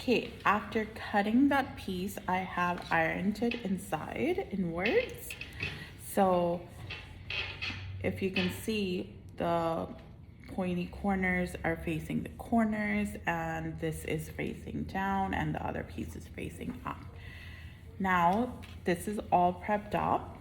Okay, after cutting that piece, I have ironed it inside inwards. So if you can see, the pointy corners are facing the corners, and this is facing down, and the other piece is facing up. Now, this is all prepped up.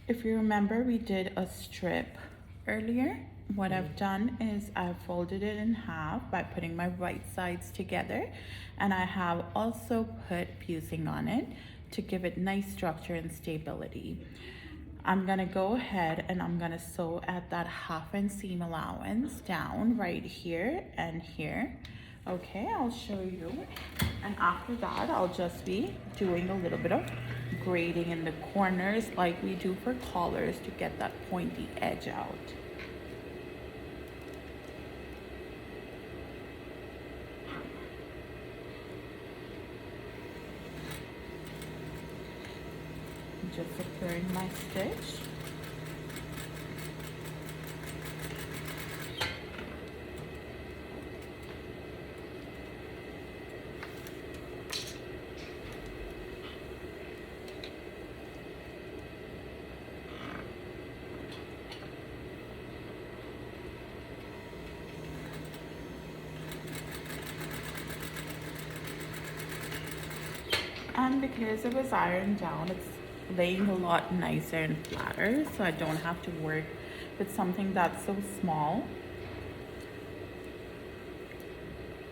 If you remember, we did a strip earlier. What I've done is I've folded it in half by putting my right sides together, and I have also put fusing on it to give it nice structure and stability. I'm gonna go ahead and I'm gonna sew at that 1/2 inch seam allowance down right here and here. Okay, I'll show you. And after that, I'll just be doing a little bit of grading in the corners like we do for collars to get that pointy edge out. Just securing my stitch. And because it was ironed down, it's laying a lot nicer and flatter, so I don't have to work with something that's so small.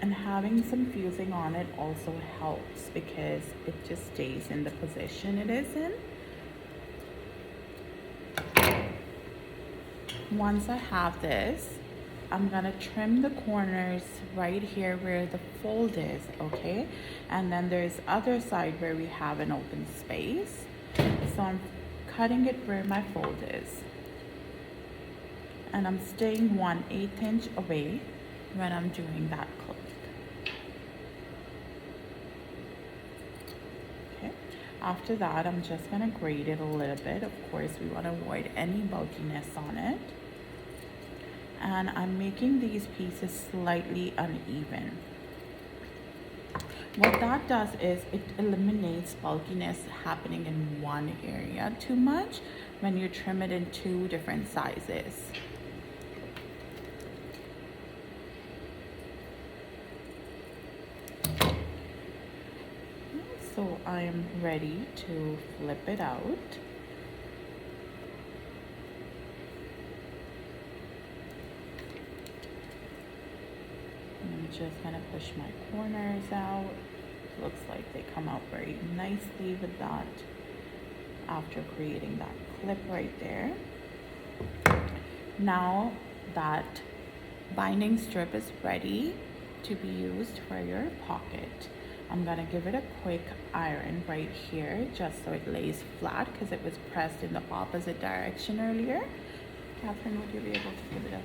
And having some fusing on it also helps because it just stays in the position it is in. Once I have this, I'm gonna trim the corners right here where the fold is, okay? And then there's other side where we have an open space. So I'm cutting it where my fold is. And I'm staying 1/8 inch away when I'm doing that clip. Okay, after that, I'm just gonna grade it a little bit. Of course, we wanna avoid any bulkiness on it. And I'm making these pieces slightly uneven. What that does is it eliminates bulkiness happening in one area too much when you trim it in 2 different sizes. So I am ready to flip it out. I'm just gonna push my corners out. Looks like they come out very nicely with that after creating that clip right there. Now that binding strip is ready to be used for your pocket. I'm gonna give it a quick iron right here just so it lays flat because it was pressed in the opposite direction earlier. Catherine, would you be able to give it a...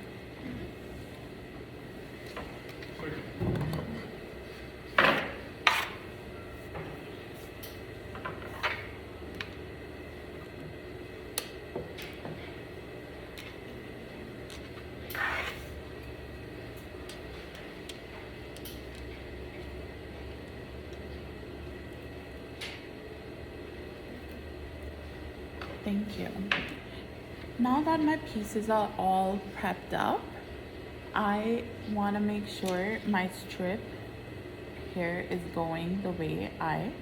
Thank you. Now that my pieces are all prepped up, I want to make sure my strip here is going the way I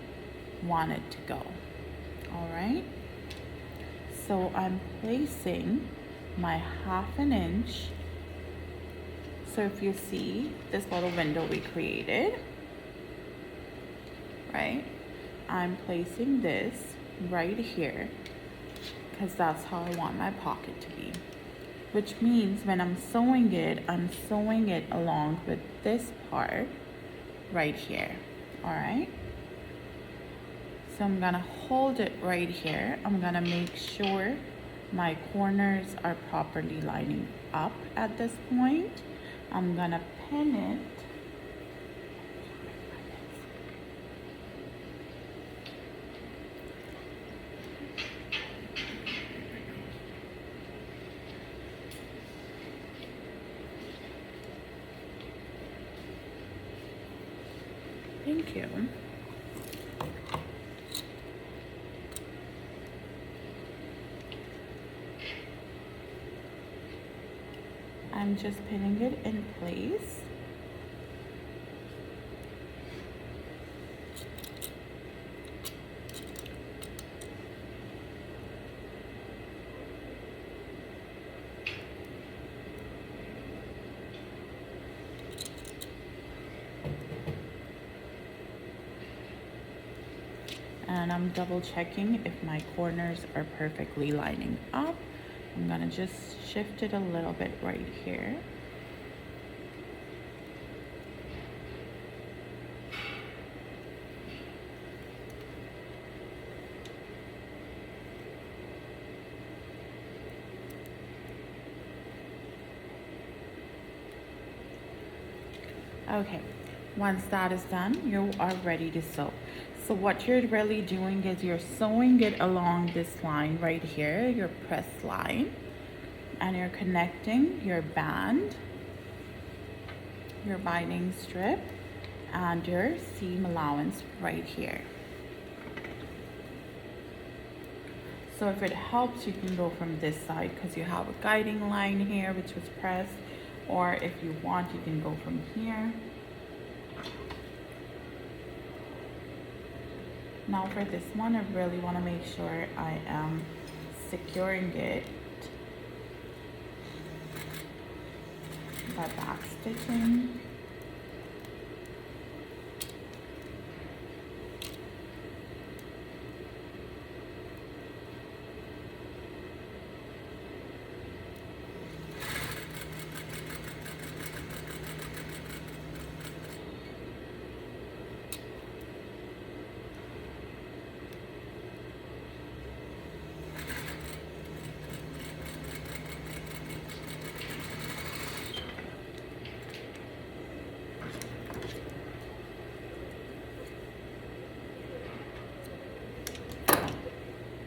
want it to go. All right. So I'm placing my 1/2 inch. So if you see this little window we created, right? I'm placing this right here because that's how I want my pocket to be. Which means when I'm sewing it along with this part right here, all right? So I'm gonna hold it right here. I'm gonna make sure my corners are properly lining up at this point. I'm gonna pin it. Thank you. I'm just pinning it in place. And I'm double checking if my corners are perfectly lining up. I'm gonna just shift it a little bit right here. Okay, once that is done, you are ready to sew. So what you're really doing is you're sewing it along this line right here, your press line, and you're connecting your band, your binding strip, and your seam allowance right here. So if it helps, you can go from this side because you have a guiding line here which was pressed, or if you want, you can go from here. Now for this one, I really want to make sure I am securing it by back stitching.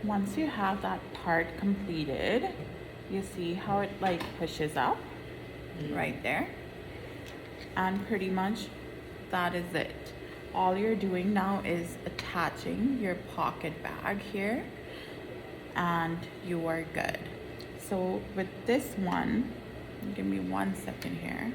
Once you have that part completed, you see how it like pushes up right there, and pretty much that is it. All you're doing now is attaching your pocket bag here and you are good. So with this one, give me 1 second here.